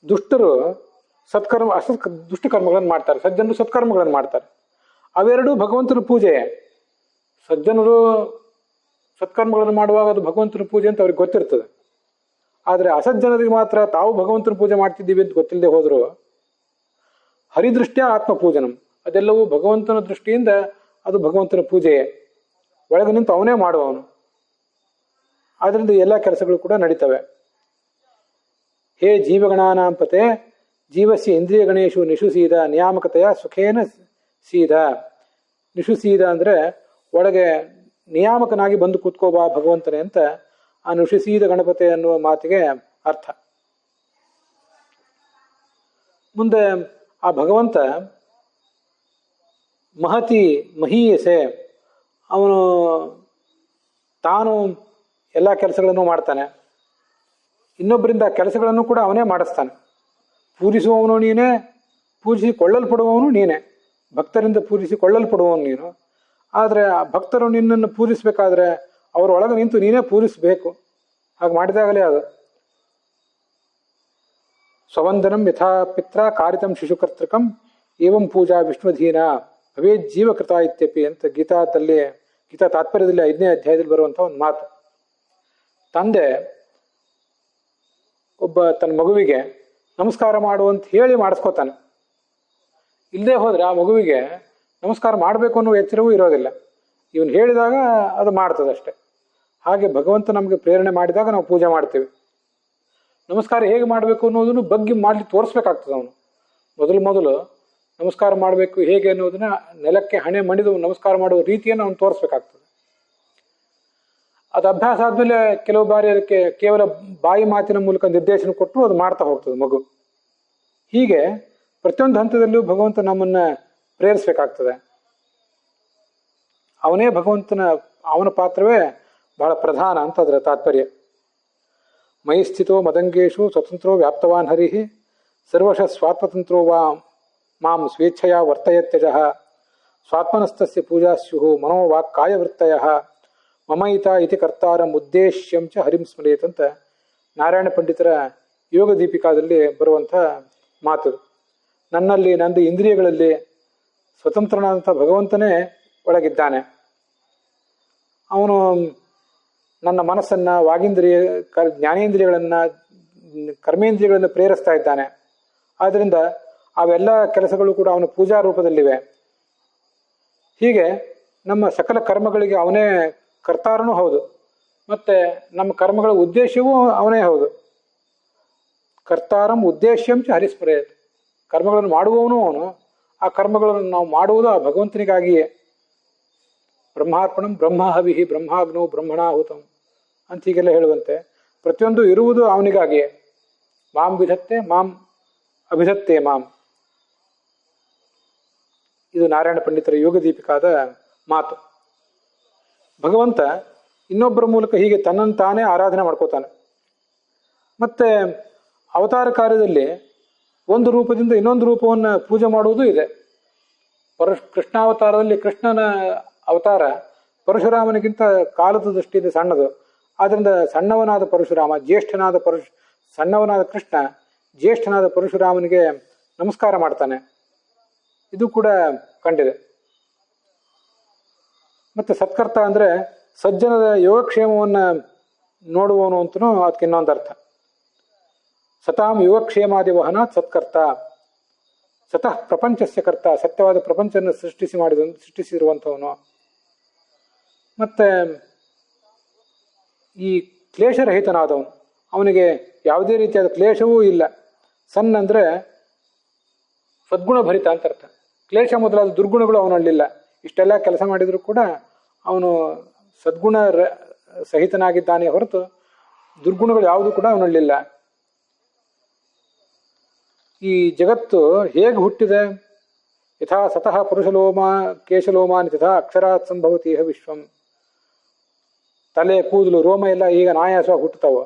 [SPEAKER 1] ದುಷ್ಟರು ಸತ್ಕರ್ಮ ದುಷ್ಟಕರ್ಮಗಳನ್ನು ಮಾಡ್ತಾರೆ, ಸಜ್ಜನರು ಸತ್ಕರ್ಮಗಳನ್ನು ಮಾಡ್ತಾರೆ. ಅವೆರಡೂ ಭಗವಂತನ ಪೂಜೆ. ಸಜ್ಜನರು ಸತ್ಕರ್ಮಗಳನ್ನು ಮಾಡುವಾಗ ಅದು ಭಗವಂತನ ಪೂಜೆ ಅಂತ ಅವ್ರಿಗೆ ಗೊತ್ತಿರ್ತದೆ. ಆದರೆ ಅಸಜ್ಜನರಿಗೆ ಮಾತ್ರ ತಾವು ಭಗವಂತನ ಪೂಜೆ ಮಾಡ್ತಿದ್ದೀವಿ ಅಂತ ಗೊತ್ತಿಲ್ಲದೆ ಹೋದ್ರು ಹರಿದೃಷ್ಟ್ಯ ಆತ್ಮಪೂಜನಂ, ಅದೆಲ್ಲವೂ ಭಗವಂತನ ದೃಷ್ಟಿಯಿಂದ ಅದು ಭಗವಂತನ ಪೂಜೆಯೇ. ಒಳಗೆ ನಿಂತು ಅವನೇ ಮಾಡುವವನು. ಆದ್ದರಿಂದ ಎಲ್ಲ ಕೆಲಸಗಳು ಕೂಡ ನಡೀತವೆ. ಹೇ ಜೀವಗಣಾನಾಂಪತೆ ಜೀವಸ್ಯ ಇಂದ್ರಿಯ ಗಣೇಶು ನಿಶುಸೀದ ನಿಯಾಮಕತೆಯ ಸುಖೇನ ಸೀದ. ನಿಶುಸೀದ ಅಂದರೆ ಒಳಗೆ ನಿಯಾಮಕನಾಗಿ ಬಂದು ಕೂತ್ಕೋಬಾ ಭಗವಂತನೇ ಅಂತ ಆ ನಿಶುಸೀದ ಗಣಪತಿ ಅನ್ನುವ ಮಾತಿಗೆ ಅರ್ಥ. ಮುಂದೆ ಆ ಭಗವಂತ ಮಹತಿ ಮಹೀಯಸೆ, ಅವನು ತಾನು ಎಲ್ಲ ಕೆಲಸಗಳನ್ನು ಮಾಡ್ತಾನೆ, ಇನ್ನೊಬ್ಬರಿಂದ ಕೆಲಸಗಳನ್ನು ಕೂಡ ಅವನೇ ಮಾಡಿಸ್ತಾನೆ. ಪೂಜಿಸುವವನು ನೀನೇ, ಪೂಜಿಸಿಕೊಳ್ಳಲ್ಪಡುವವನು ನೀನೇ. ಭಕ್ತರಿಂದ ಪೂಜಿಸಿಕೊಳ್ಳಲ್ಪಡುವವನು ನೀನು. ಆದರೆ ಆ ಭಕ್ತರು ನಿನ್ನನ್ನು ಪೂಜಿಸಬೇಕಾದ್ರೆ ಅವರೊಳಗೆ ನಿಂತು ನೀನೇ ಪೂಜಿಸಬೇಕು. ಹಾಗೆ ಮಾಡಿದಾಗಲೇ ಅದು. ಸ್ವವಂದನಂ ಯಥಾ ಪಿತ್ರ ಕಾರಿತಂ ಶಿಶುಕರ್ತೃಕಂ ಏವಂ ಪೂಜಾ ವಿಷ್ಣುಧೀನ ಭವೇದ್ ಜೀವಕೃತ ಇತ್ಯಪಿ ಅಂತ ಗೀತಾ ತಾತ್ಪರ್ಯದಲ್ಲಿ 5ನೇ ಅಧ್ಯಾಯದಲ್ಲಿ ಬರುವಂಥ ಒಂದು ಮಾತು. ತಂದೆ ಒಬ್ಬ ತನ್ನ ಮಗುವಿಗೆ ನಮಸ್ಕಾರ ಮಾಡುವಂತ ಹೇಳಿ ಮಾಡಿಸ್ಕೋತಾನೆ. ಇಲ್ಲದೆ ಹೋದ್ರೆ ಆ ಮಗುವಿಗೆ ನಮಸ್ಕಾರ ಮಾಡಬೇಕು ಅನ್ನೋ ಎಚ್ಚರವೂ ಇರೋದಿಲ್ಲ. ಇವನು ಹೇಳಿದಾಗ ಅದು ಮಾಡ್ತದಷ್ಟೆ. ಹಾಗೆ ಭಗವಂತ ನಮಗೆ ಪ್ರೇರಣೆ ಮಾಡಿದಾಗ ನಾವು ಪೂಜೆ ಮಾಡ್ತೀವಿ. ನಮಸ್ಕಾರ ಹೇಗೆ ಮಾಡಬೇಕು ಅನ್ನೋದನ್ನು ಬಗ್ಗೆ ಮಾಡಲಿ ತೋರಿಸ್ಬೇಕಾಗ್ತದೆ. ಅವನು ಮೊದಲು ನಮಸ್ಕಾರ ಮಾಡಬೇಕು ಹೇಗೆ ಅನ್ನೋದನ್ನ ನೆಲಕ್ಕೆ ಹಣೆ ಮಣಿದು ನಮಸ್ಕಾರ ಮಾಡುವ ರೀತಿಯನ್ನು ಅವನು ತೋರಿಸ್ಬೇಕಾಗ್ತದೆ. ಅದು ಅಭ್ಯಾಸ ಆದಮೇಲೆ ಕೆಲವು ಬಾರಿ ಅದಕ್ಕೆ ಕೇವಲ ಬಾಯಿ ಮಾತಿನ ಮೂಲಕ ನಿರ್ದೇಶನ ಕೊಟ್ಟು ಅದು ಮಾಡ್ತಾ ಹೋಗ್ತದೆ ಮಗು. ಹೀಗೆ ಪ್ರತಿಯೊಂದು ಹಂತದಲ್ಲೂ ಭಗವಂತ ನಮ್ಮನ್ನ ಪ್ರೇರಿಸ್ಬೇಕಾಗ್ತದೆ. ಅವನೇ ಅವನ ಪಾತ್ರವೇ ಬಹಳ ಪ್ರಧಾನ ಅಂತ ಅದರ ತಾತ್ಪರ್ಯ. ಮೈ ಸ್ಥಿತೋ ಮದಂಗೇಶು ಸ್ವತಂತ್ರೋ ವ್ಯಾಪ್ತವಾನ್ ಹರಿ ಸರ್ವಶ ಸ್ವಾತ್ಮತಂತ್ರೋ ಮಾಂ ಸ್ವೇಚ್ಛೆಯ ವರ್ತಯತ್ಯಜ ಸ್ವಾತ್ಮನಸ್ತಸ್ಯ ಪೂಜಾ ಸ್ಯು ಮನೋವಾಕ್ ಕಾಯವೃತ್ತಯ ಮಮಯಿತ ಇತಿ ಕರ್ತಾರಂ ಉದ್ದೇಶ್ಯಂ ಚ ಹರಿಂ ಸ್ಮರೇತ್ ಅಂತ ನಾರಾಯಣ ಪಂಡಿತರ ಯೋಗ ದೀಪಿಕಾದಲ್ಲಿ ಬರುವಂಥ ಮಾತು. ನನ್ನಲ್ಲಿ, ನಂದು ಇಂದ್ರಿಯಗಳಲ್ಲಿ ಸ್ವತಂತ್ರನಾದಂಥ ಭಗವಂತನೇ ಒಳಗಿದ್ದಾನೆ. ಅವನು ನನ್ನ ಮನಸ್ಸನ್ನು, ವಾಗಿಂದ್ರಿಯ ಜ್ಞಾನೇಂದ್ರಿಯಗಳನ್ನು, ಕರ್ಮೇಂದ್ರಿಯಗಳನ್ನು ಪ್ರೇರಿಸ್ತಾ ಇದ್ದಾನೆ. ಆದ್ದರಿಂದ ಅವೆಲ್ಲ ಕೆಲಸಗಳು ಕೂಡ ಅವನ ಪೂಜಾ ರೂಪದಲ್ಲಿವೆ. ಹೀಗೆ ನಮ್ಮ ಸಕಲ ಕರ್ಮಗಳಿಗೆ ಅವನೇ ಕರ್ತಾರನೂ ಹೌದು, ಮತ್ತೆ ನಮ್ಮ ಕರ್ಮಗಳ ಉದ್ದೇಶವೂ ಅವನೇ ಹೌದು. ಕರ್ತಾರಂ ಉದ್ದೇಶ್ಯಂ ಚ ಹರಿಸ್ಮರೇತ್. ಕರ್ಮಗಳನ್ನು ಮಾಡುವವನು ಅವನು. ಆ ಕರ್ಮಗಳನ್ನು ನಾವು ಮಾಡುವುದು ಆ ಭಗವಂತನಿಗಾಗಿಯೇ. ಬ್ರಹ್ಮಾರ್ಪಣಂ ಬ್ರಹ್ಮಹವಿಹಿ ಬ್ರಹ್ಮಾಗ್ನೋ ಬ್ರಹ್ಮಣಾಹುತಂ ಅಂತ ಹೀಗೆಲ್ಲ ಹೇಳುವಂತೆ ಪ್ರತಿಯೊಂದು ಇರುವುದು ಅವನಿಗಾಗಿಯೇ. ಮಾಂ ವಿಧತ್ತೆ ಮಾಂ ಅಭಿಧತ್ತೆ ಮಾಂ. ಇದು ನಾರಾಯಣ ಪಂಡಿತರ ಯೋಗ ದೀಪಿಕಾದ ಮಾತು. ಭಗವಂತ ಇನ್ನೊಬ್ಬರ ಮೂಲಕ ಹೀಗೆ ತನ್ನನ್ನು ತಾನೇ ಆರಾಧನೆ ಮಾಡ್ಕೋತಾನೆ. ಮತ್ತೆ ಅವತಾರ ಕಾರ್ಯದಲ್ಲಿ ಒಂದು ರೂಪದಿಂದ ಇನ್ನೊಂದು ರೂಪವನ್ನು ಪೂಜೆ ಮಾಡುವುದೂ ಇದೆ. ಕೃಷ್ಣಾವತಾರದಲ್ಲಿ ಕೃಷ್ಣನ ಅವತಾರ ಪರಶುರಾಮನಿಗಿಂತ ಕಾಲದ ದೃಷ್ಟಿಯಿಂದ ಸಣ್ಣದು. ಆದ್ದರಿಂದ ಸಣ್ಣವನಾದ ಪರಶುರಾಮ ಸಣ್ಣವನಾದ ಕೃಷ್ಣ ಜ್ಯೇಷ್ಠನಾದ ಪರಶುರಾಮನಿಗೆ ನಮಸ್ಕಾರ ಮಾಡ್ತಾನೆ. ಇದು ಕೂಡ ಕಂಡಿದೆ. ಮತ್ತೆ ಸತ್ಕರ್ತ ಅಂದರೆ ಸಜ್ಜನದ ಯೋಗಕ್ಷೇಮವನ್ನು ನೋಡುವವನು ಅಂತನೂ ಅದಕ್ಕೆ ಇನ್ನೊಂದು ಅರ್ಥ. ಸತಾಂ ಯೋಗಕ್ಷೇಮಾದಿ ವಹನ ಸತ್ಕರ್ತ. ಸತಃ ಪ್ರಪಂಚಸ್ಯ ಕರ್ತ, ಸತ್ಯವಾದ ಪ್ರಪಂಚವನ್ನು ಸೃಷ್ಟಿಸಿರುವಂಥವನು. ಮತ್ತೆ ಈ ಕ್ಲೇಶರಹಿತನಾದವನು, ಅವನಿಗೆ ಯಾವುದೇ ರೀತಿಯಾದ ಕ್ಲೇಶವೂ ಇಲ್ಲ. ಸನ್ ಅಂದರೆ ಸದ್ಗುಣ ಭರಿತ ಅಂತ ಅರ್ಥ. ಕ್ಲೇಶ ಮೊದಲಾದ ದುರ್ಗುಣಗಳು ಅವನಲ್ಲಿಲ್ಲ. ಇಷ್ಟೆಲ್ಲ ಕೆಲಸ ಮಾಡಿದರೂ ಕೂಡ ಅವನು ಸದ್ಗುಣ ಸಹಿತನಾಗಿದ್ದಾನೆ ಹೊರತು ದುರ್ಗುಣಗಳು ಯಾವುದೂ ಕೂಡ ಅವನಲ್ಲಿಲ್ಲ. ಈ ಜಗತ್ತು ಹೇಗೆ ಹುಟ್ಟಿದೆ? ಯಥಾ ಸತಃ ಪುರುಷಲೋಮ ಕೇಶಲೋಮಾನ್ ಯಥಾ ಅಕ್ಷರಾತ್ ಸಂಭವತಿ ಇಹ ವಿಶ್ವಂ. ತಲೆ ಕೂದಲು ರೋಮ ಎಲ್ಲ ಈಗ ಅನಾಯಾಸವಾಗಿ ಹುಟ್ಟುತ್ತಾವ.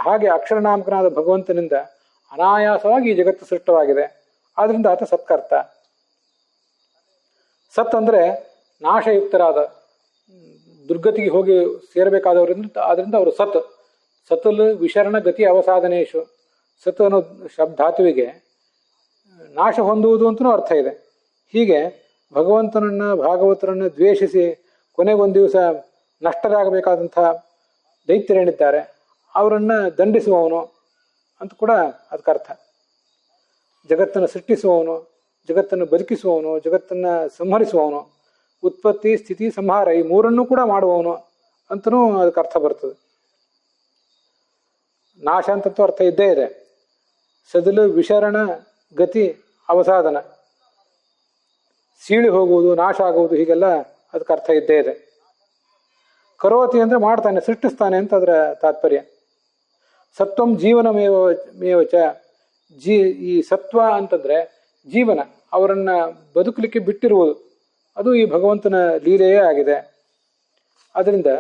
[SPEAKER 1] ಹಾಗೆ ಅಕ್ಷರನಾಮಕನಾದ ಭಗವಂತನಿಂದ ಅನಾಯಾಸವಾಗಿ ಈ ಜಗತ್ತು ಸೃಷ್ಟವಾಗಿದೆ. ಆದ್ರಿಂದ ಆತ ಸತ್ಕರ್ತ. ಸತ್ ಅಂದರೆ ನಾಶಯುಕ್ತರಾದ, ದುರ್ಗತಿಗೆ ಹೋಗಿ ಸೇರಬೇಕಾದವರಿಂದ, ಆದ್ರಿಂದ ಅವರು ಸತ್. ಸತಲ್ ವಿಶರಣ ಗತಿ ಅವಸಾಧನೇಶು. ಸತ್ ಅನ್ನೋ ಧಾತುವಿಗೆ ನಾಶ ಹೊಂದುವುದು ಅಂತಲೂ ಅರ್ಥ ಇದೆ. ಹೀಗೆ ಭಗವಂತನನ್ನು ಭಾಗವತರನ್ನು ದ್ವೇಷಿಸಿ ಕೊನೆಗೊಂದು ದಿವಸ ನಷ್ಟರಾಗಬೇಕಾದಂಥ ದೈತ್ಯರೇನಿದ್ದಾರೆ ಅವರನ್ನು ದಂಡಿಸುವವನು ಅಂತ ಕೂಡ ಅದಕ್ಕೆ ಅರ್ಥ. ಜಗತ್ತನ್ನು ಸೃಷ್ಟಿಸುವವನು, ಜಗತ್ತನ್ನು ಬದುಕಿಸುವವನು, ಜಗತ್ತನ್ನು ಸಂಹರಿಸುವವನು, ಉತ್ಪತ್ತಿ ಸ್ಥಿತಿ ಸಂಹಾರ ಈ ಮೂರನ್ನೂ ಕೂಡ ಮಾಡುವವನು ಅಂತಲೂ ಅದಕ್ಕೆ ಅರ್ಥ ಬರ್ತದೆ. ನಾಶ ಅಂತಂತೂ ಅರ್ಥ ಇದ್ದೇ ಇದೆ. ಸದಿಲು ವಿಶರಣ ಗತಿ ಅವಸಾದನ, ಸೀಳಿ ಹೋಗುವುದು, ನಾಶ ಆಗುವುದು, ಹೀಗೆಲ್ಲ ಅದಕ್ಕೆ ಅರ್ಥ ಇದ್ದೇ ಇದೆ. ಕರೋತಿ ಅಂದರೆ ಮಾಡ್ತಾನೆ, ಸೃಷ್ಟಿಸ್ತಾನೆ ಅಂತ ಅದರ ತಾತ್ಪರ್ಯ. ಸತ್ವಂ ಜೀವನಮೇವಚ, ಈ ಸತ್ವ ಅಂತಂದ್ರೆ ಜೀವನ, ಅವರನ್ನ ಬದುಕಲಿಕ್ಕೆ ಬಿಟ್ಟಿರುವುದು, ಅದು ಈ ಭಗವಂತನ ಲೀಲೆಯೇ ಆಗಿದೆ. ಅದರಿಂದ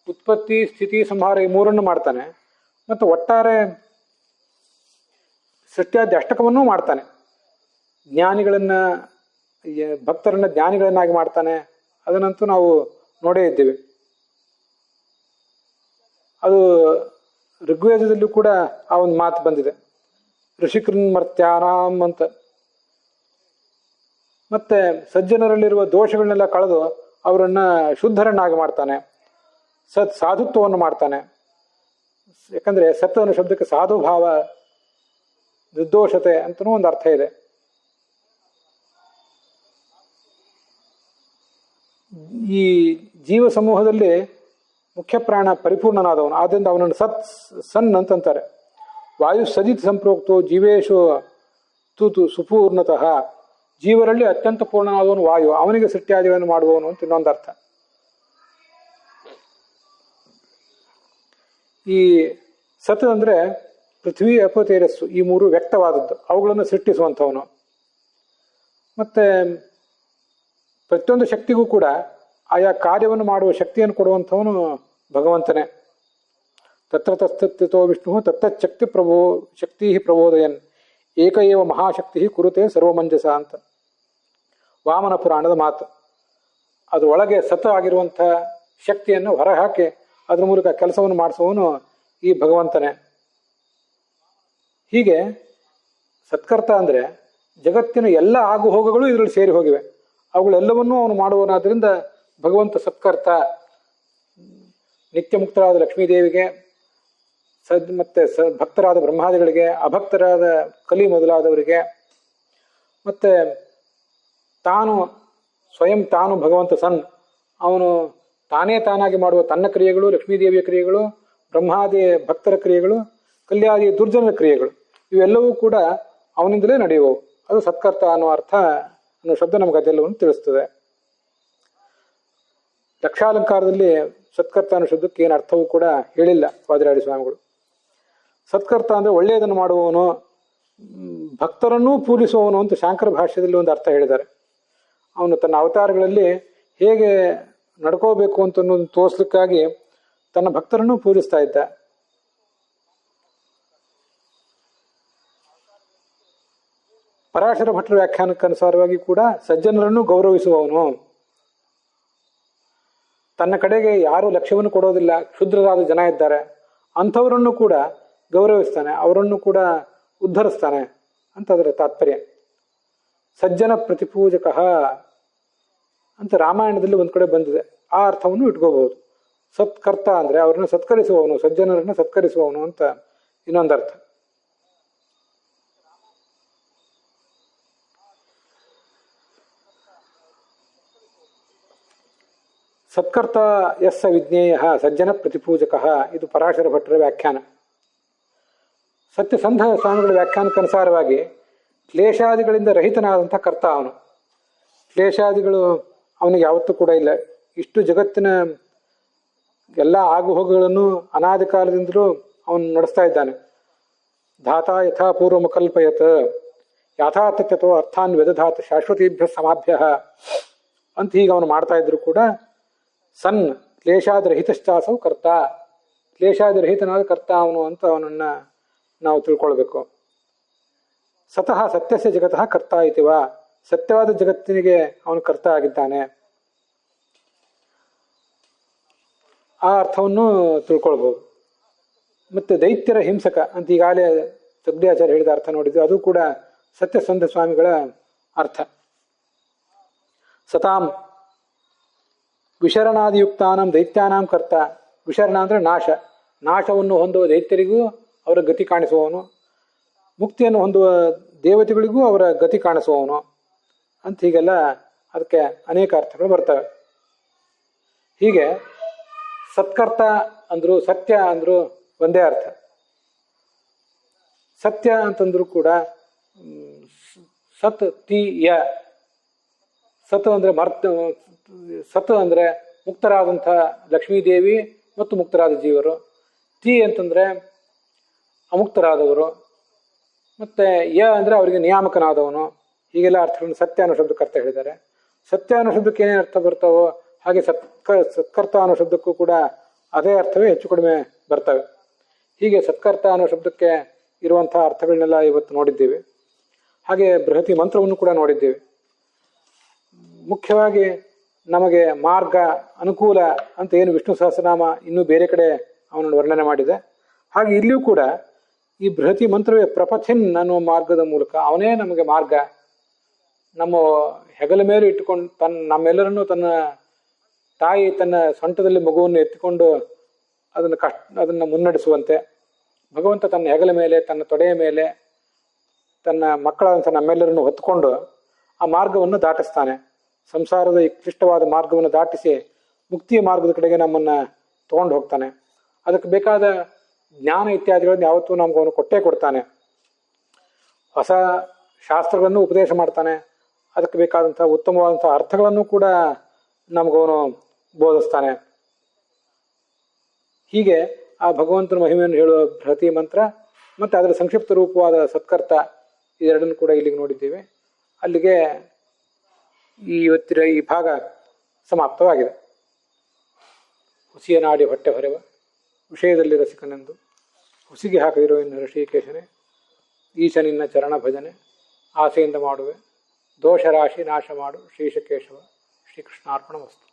[SPEAKER 1] ಉತ್ಪತ್ತಿ ಸ್ಥಿತಿ ಸಂಹಾರ ಈ ಮೂರನ್ನು ಮಾಡ್ತಾನೆ, ಮತ್ತು ಒಟ್ಟಾರೆ ಸೃಷ್ಟಿಯಾದ ಅಷ್ಟಕವನ್ನೂ ಮಾಡ್ತಾನೆ. ಜ್ಞಾನಿಗಳನ್ನ, ಭಕ್ತರನ್ನ ಜ್ಞಾನಿಗಳನ್ನಾಗಿ ಮಾಡ್ತಾನೆ. ಅದನ್ನಂತೂ ನಾವು ನೋಡೇ ಇದ್ದೀವಿ. ಅದು ಋಗ್ವೇದದಲ್ಲೂ ಕೂಡ ಆ ಒಂದು ಮಾತು ಬಂದಿದೆ, ಋಷಿಕೃನ್ಮರ್ತ್ಯಾನಾಂ ಅಂತ. ಮತ್ತೆ ಸಜ್ಜನರಲ್ಲಿರುವ ದೋಷಗಳನ್ನೆಲ್ಲ ಕಳೆದು ಅವರನ್ನ ಶುದ್ಧರನ್ನಾಗಿ ಮಾಡ್ತಾನೆ, ಸಾಧುತ್ವವನ್ನು ಮಾಡ್ತಾನೆ. ಯಾಕಂದ್ರೆ ಸತ್ ಅನ್ನೋ ಶಬ್ದಕ್ಕೆ ಸಾಧುಭಾವ, ನಿರ್ದೋಷತೆ ಅಂತನೂ ಒಂದು ಅರ್ಥ ಇದೆ. ಈ ಜೀವ ಸಮೂಹದಲ್ಲಿ ಮುಖ್ಯ ಪ್ರಾಣ ಪರಿಪೂರ್ಣನಾದವನು, ಆದ್ದರಿಂದ ಅವನನ್ನು ಸನ್ ಅಂತಂತಾರೆ. ವಾಯು ಸದಿತ್ ಸಂಪ್ರೋಕ್ತೋ ಜೀವೇಶು ತೂತು ಸುಪೂರ್ಣತಃ, ಜೀವರಲ್ಲಿ ಅತ್ಯಂತ ಪೂರ್ಣನಾದವನು ವಾಯು, ಅವನಿಗೆ ಸೃಷ್ಟಿಯಾದಿಗಳನ್ನು ಮಾಡುವವನು ಅಂತ ಇನ್ನೊಂದು ಅರ್ಥ. ಈ ಸತ್ ಅಂದರೆ ಪೃಥ್ವಿ ಅಪ ತೇಜಸ್ಸು, ಈ ಮೂರು ವ್ಯಕ್ತವಾದದ್ದು, ಅವುಗಳನ್ನು ಸೃಷ್ಟಿಸುವಂಥವನು. ಮತ್ತೆ ಪ್ರತಿಯೊಂದು ಶಕ್ತಿಗೂ ಕೂಡ ಆಯಾ ಕಾರ್ಯವನ್ನು ಮಾಡುವ ಶಕ್ತಿಯನ್ನು ಕೊಡುವಂಥವನು ಭಗವಂತನೇ. ತತ್ರ ತಸ್ಥಿತೋ ವಿಷ್ಣು ತತ್ತಚ್ಛಕ್ತಿ ಶಕ್ತಿ ಪ್ರಬೋದಯನ್ ಏಕ ಏವ ಮಹಾಶಕ್ತಿ ಕುರುತೆ ಸರ್ವಮಂಜಸ ಅಂತ ವಾಮನ ಪುರಾಣದ ಮಾತು. ಅದರೊಳಗೆ ಸತ ಆಗಿರುವಂಥ ಶಕ್ತಿಯನ್ನು ಹೊರಹಾಕಿ ಅದ್ರ ಮೂಲಕ ಕೆಲಸವನ್ನು ಮಾಡಿಸುವವನು ಈ ಭಗವಂತನೇ. ಹೀಗೆ ಸತ್ಕರ್ತ ಅಂದರೆ ಜಗತ್ತಿನ ಎಲ್ಲ ಆಗು ಹೋಗುಗಳು ಇದರಲ್ಲಿ ಸೇರಿ ಹೋಗಿವೆ, ಅವುಗಳೆಲ್ಲವನ್ನೂ ಅವನು ಮಾಡುವನಾದ್ರಿಂದ ಭಗವಂತ ಸತ್ಕರ್ತ. ನಿತ್ಯ ಮುಕ್ತರಾದ ಲಕ್ಷ್ಮೀದೇವಿಗೆ, ಮತ್ತೆ ಭಕ್ತರಾದ ಬ್ರಹ್ಮಾದಿಗಳಿಗೆ, ಅಭಕ್ತರಾದ ಕಲಿ ಮೊದಲಾದವರಿಗೆ, ಮತ್ತೆ ತಾನು ಭಗವಂತ ಸನ್, ಅವನು ತಾನೇ ತಾನಾಗಿ ಮಾಡುವ ತನ್ನ ಕ್ರಿಯೆಗಳು, ಲಕ್ಷ್ಮೀದೇವಿಯ ಕ್ರಿಯೆಗಳು, ಬ್ರಹ್ಮಾದಿ ಭಕ್ತರ ಕ್ರಿಯೆಗಳು, ಕಲ್ಯಾದಿ ದುರ್ಜನರ ಕ್ರಿಯೆಗಳು, ಇವೆಲ್ಲವೂ ಕೂಡ ಅವನಿಂದಲೇ ನಡೆಯುವವು. ಅದು ಸತ್ಕರ್ತ ಅನ್ನೋ ಅರ್ಥ, ಅನ್ನೋ ಶಬ್ದ ನಮಗೆ ಅದೆಲ್ಲವನ್ನು ತಿಳಿಸ್ತದೆ. ಲಕ್ಷಾಲಂಕಾರದಲ್ಲಿ ಸತ್ಕರ್ತ ಅನ್ನೋ ಶಬ್ದಕ್ಕೆ ಏನು ಅರ್ಥವೂ ಕೂಡ ಹೇಳಿಲ್ಲ ವಾದಿರಾಡಿ ಸ್ವಾಮಿಗಳು. ಸತ್ಕರ್ತ ಅಂದರೆ ಒಳ್ಳೆಯದನ್ನು ಮಾಡುವವನು, ಭಕ್ತರನ್ನೂ ಪೂಜಿಸುವವನು ಅಂತ ಶಾಂಕರ ಭಾಷ್ಯದಲ್ಲಿ ಒಂದು ಅರ್ಥ ಹೇಳಿದ್ದಾರೆ. ಅವನು ತನ್ನ ಅವತಾರಗಳಲ್ಲಿ ಹೇಗೆ ನಡ್ಕೋಬೇಕು ಅಂತ ತೋರಿಸ್ಲಿಕ್ಕಾಗಿ ತನ್ನ ಭಕ್ತರನ್ನೂ ಪೂಜಿಸ್ತಾ ಇದ್ದ. ಪರಾಶರ ಭಟ್ರ ವ್ಯಾಖ್ಯಾನಕ್ಕನುಸಾರವಾಗಿ ಕೂಡ ಸಜ್ಜನರನ್ನು ಗೌರವಿಸುವವನು, ತನ್ನ ಕಡೆಗೆ ಯಾರು ಲಕ್ಷ್ಯವನ್ನು ಕೊಡೋದಿಲ್ಲ, ಕ್ಷುದ್ರರಾದ ಜನ ಇದ್ದಾರೆ, ಅಂಥವರನ್ನು ಕೂಡ ಗೌರವಿಸ್ತಾನೆ, ಅವರನ್ನು ಕೂಡ ಉದ್ಧರಿಸ್ತಾನೆ ಅಂತ ಅದರ ತಾತ್ಪರ್ಯ. ಸಜ್ಜನ ಪ್ರತಿಪೂಜಕ ಅಂತ ರಾಮಾಯಣದಲ್ಲಿ ಒಂದು ಕಡೆ ಬಂದಿದೆ, ಆ ಅರ್ಥವನ್ನು ಇಟ್ಕೋಬಹುದು. ಸತ್ಕರ್ತ ಅಂದರೆ ಅವ್ರನ್ನ ಸತ್ಕರಿಸುವವನು, ಸಜ್ಜನರನ್ನು ಸತ್ಕರಿಸುವವನು ಅಂತ ಇನ್ನೊಂದರ್ಥ. ಸತ್ಕರ್ತ ಯಸ್ಸ ವಿಜ್ಞೇಯ ಸಜ್ಜನ ಪ್ರತಿಪೂಜಕ, ಇದು ಪರಾಶರ ಭಟ್ಟರ ವ್ಯಾಖ್ಯಾನ. ಸತ್ಯಸಂಧ ಸ್ವಾಮಿಗಳ ವ್ಯಾಖ್ಯಾನಕ್ಕನುಸಾರವಾಗಿ ಕ್ಲೇಶಾದಿಗಳಿಂದ ರಹಿತನಾದಂಥ ಕರ್ತ ಅವನು. ಕ್ಲೇಶಾದಿಗಳು ಅವನಿಗೆ ಯಾವತ್ತೂ ಕೂಡ ಇಲ್ಲ. ಇಷ್ಟು ಜಗತ್ತಿನ ಎಲ್ಲ ಆಗುಹೋಗುಗಳನ್ನು ಅನಾದಿ ಕಾಲದಿಂದಲೂ ಅವನು ನಡೆಸ್ತಾ ಇದ್ದಾನೆ. ಧಾತ ಯಥಾ ಪೂರ್ವಮಕಲ್ಪಯತ್ ಯಥಾತಥ್ಯತೋ ಅರ್ಥಾನ್ ವ್ಯದಧಾತ ಶಾಶ್ವತೀಭ್ಯ ಸಮಾಭ್ಯ ಅಂತ ಹೀಗೆ ಅವನು ಮಾಡ್ತಾ ಇದ್ರು ಕೂಡ ಸನ್ ಕ್ಲೇಶಾದಿರಹಿತಶ್ಚಾಸವು ಕರ್ತ, ಕ್ಲೇಶಾದಿರಹಿತನಾದ ಕರ್ತ ಅವನು ಅಂತ ಅವನನ್ನು ನಾವು ತಿಳ್ಕೊಳ್ಬೇಕು. ಸತಃ ಸತ್ಯಸ್ಯ ಜಗತಃ ಕರ್ತ ಇತಿವ, ಸತ್ಯವಾದ ಜಗತ್ತಿನಿಗೆ ಅವನು ಕರ್ತ ಆಗಿದ್ದಾನೆ. ಆ ಅರ್ಥವನ್ನು ತಿಳ್ಕೊಳ್ಬೋದು. ಮತ್ತೆ ದೈತ್ಯರ ಹಿಂಸಕ ಅಂತ ಈಗಾಗಲೇ ತಗ್ಡಿಯಾಚಾರ್ಯ ಹೇಳಿದ ಅರ್ಥ ನೋಡಿದ್ವಿ, ಅದು ಕೂಡ ಸತ್ಯಸಂಧ ಸ್ವಾಮಿಗಳ ಅರ್ಥ. ಸತಾಂ ವಿಶರಣಾದಿಯುಕ್ತಾನಂ ದೈತ್ಯಾನಾಂ ಕರ್ತ. ವಿಶರಣ ಅಂದರೆ ನಾಶ, ನಾಶವನ್ನು ಹೊಂದುವ ದೈತ್ಯರಿಗೂ ಅವರ ಗತಿ ಕಾಣಿಸುವವನು, ಮುಕ್ತಿಯನ್ನು ಹೊಂದುವ ದೇವತೆಗಳಿಗೂ ಅವರ ಗತಿ ಕಾಣಿಸುವವನು ಅಂತ ಹೀಗೆಲ್ಲ ಅದಕ್ಕೆ ಅನೇಕ ಅರ್ಥಗಳು ಬರ್ತವೆ. ಹೀಗೆ ಸತ್ಕರ್ತ ಅಂದರು ಸತ್ಯ ಅಂದರು ಒಂದೇ ಅರ್ಥ. ಸತ್ಯ ಅಂತಂದ್ರೂ ಕೂಡ ಸತ್ ತಿ ಯ, ಸತ್ ಅಂದರೆ ಸತ್ ಅಂದರೆ ಮುಕ್ತರಾದಂಥ ಲಕ್ಷ್ಮೀದೇವಿ ಮತ್ತು ಮುಕ್ತರಾದ ಜೀವರು. ತಿ ಅಂತಂದರೆ ಅಮುಕ್ತರಾದವರು, ಮತ್ತು ಯ ಅಂದರೆ ಅವರಿಗೆ ನಿಯಾಮಕನಾದವನು. ಹೀಗೆಲ್ಲ ಅರ್ಥಗಳನ್ನು ಸತ್ಯ ಅನ್ನೋ ಶಬ್ದಕ್ಕೆ ಅರ್ಥ ಹೇಳಿದ್ದಾರೆ. ಸತ್ಯ ಅನ್ನೋ ಶಬ್ದಕ್ಕೆ ಏನೇ ಅರ್ಥ ಬರ್ತಾವೋ ಹಾಗೆ ಸತ್ಕರ್ತ ಅನ್ನೋ ಶಬ್ದಕ್ಕೂ ಕೂಡ ಅದೇ ಅರ್ಥವೇ ಹೆಚ್ಚು ಕಡಿಮೆ ಬರ್ತವೆ. ಹೀಗೆ ಸತ್ಕರ್ತ ಅನ್ನೋ ಶಬ್ದಕ್ಕೆ ಇರುವಂಥ ಅರ್ಥಗಳನ್ನೆಲ್ಲ ಇವತ್ತು ನೋಡಿದ್ದೀವಿ. ಹಾಗೆ ಬೃಹತಿ ಮಂತ್ರವನ್ನು ಕೂಡ ನೋಡಿದ್ದೀವಿ. ಮುಖ್ಯವಾಗಿ ನಮಗೆ ಮಾರ್ಗ ಅನುಕೂಲ ಅಂತ ಏನು ವಿಷ್ಣು ಸಹಸ್ರನಾಮ ಇನ್ನೂ ಬೇರೆ ಕಡೆ ಅವನನ್ನು ವರ್ಣನೆ ಮಾಡಿದೆ, ಹಾಗೆ ಇಲ್ಲಿಯೂ ಕೂಡ ಈ ಬೃಹತಿ ಮಂತ್ರವೇ ಪ್ರಪಥಿನ್ ಅನ್ನುವ ಮಾರ್ಗದ ಮೂಲಕ ಅವನೇ ನಮಗೆ ಮಾರ್ಗ. ನಮ್ಮ ಹೆಗಲ ಮೇಲೆ ಇಟ್ಟುಕೊಂಡು ನಮ್ಮೆಲ್ಲರನ್ನೂ ತನ್ನ ತಾಯಿ ತನ್ನ ಸೊಂಟದಲ್ಲಿ ಮಗುವನ್ನು ಎತ್ತಿಕೊಂಡು ಅದನ್ನು ಮುನ್ನಡೆಸುವಂತೆ ಭಗವಂತ ತನ್ನ ಹೆಗಲ ಮೇಲೆ ತನ್ನ ತೊಡೆಯ ಮೇಲೆ ತನ್ನ ಮಕ್ಕಳಂತ ನಮ್ಮೆಲ್ಲರನ್ನು ಹೊತ್ತುಕೊಂಡು ಆ ಮಾರ್ಗವನ್ನು ದಾಟಿಸ್ತಾನೆ. ಸಂಸಾರದ ಈ ಕ್ಲಿಷ್ಟವಾದ ಮಾರ್ಗವನ್ನು ದಾಟಿಸಿ ಮುಕ್ತಿಯ ಮಾರ್ಗದ ಕಡೆಗೆ ನಮ್ಮನ್ನು ತಗೊಂಡು ಹೋಗ್ತಾನೆ. ಅದಕ್ಕೆ ಬೇಕಾದ ಜ್ಞಾನ ಇತ್ಯಾದಿಗಳನ್ನು ಯಾವತ್ತೂ ನಮ್ಗೆ ಅವನು ಕೊಟ್ಟೇ ಕೊಡ್ತಾನೆ. ಹೊಸ ಶಾಸ್ತ್ರಗಳನ್ನು ಉಪದೇಶ ಮಾಡ್ತಾನೆ. ಅದಕ್ಕೆ ಬೇಕಾದಂಥ ಉತ್ತಮವಾದಂಥ ಅರ್ಥಗಳನ್ನು ಕೂಡ ನಮಗವನು ಬೋಧಿಸ್ತಾನೆ. ಹೀಗೆ ಆ ಭಗವಂತನ ಮಹಿಮೆಯನ್ನು ಹೇಳುವ ಬೃಹತಿ ಮಂತ್ರ ಮತ್ತು ಅದರ ಸಂಕ್ಷಿಪ್ತ ರೂಪವಾದ ಸತ್ಕರ್ತ ಇದೆರಡನ್ನು ಕೂಡ ಇಲ್ಲಿಗೆ ನೋಡಿದ್ದೇವೆ. ಅಲ್ಲಿಗೆ ಇವತ್ತಿನ ಈ ಭಾಗ ಸಮಾಪ್ತವಾಗಿದೆ. ಹುಸಿಯ ನಾಡಿ ಹೊಟ್ಟೆ ಹೊರೆವ ವಿಷಯದಲ್ಲಿ ರಸಿಕನೆಂದು ಹುಸಿಗೆ ಹಾಕದಿರೋ ಇನ್ನು ಋಷಿಕೇಶನೇ, ಈಶ ನಿನ್ನ ಚರಣ ಭಜನೆ ಆಸೆಯಿಂದ ಮಾಡುವೆ, ದೋಷ ರಾಶಿ ನಾಶ ಮಾಡು ಶ್ರೀಶಕೇಶವ. ಶ್ರೀಕೃಷ್ಣಾರ್ಪಣ ವಸ್ತು.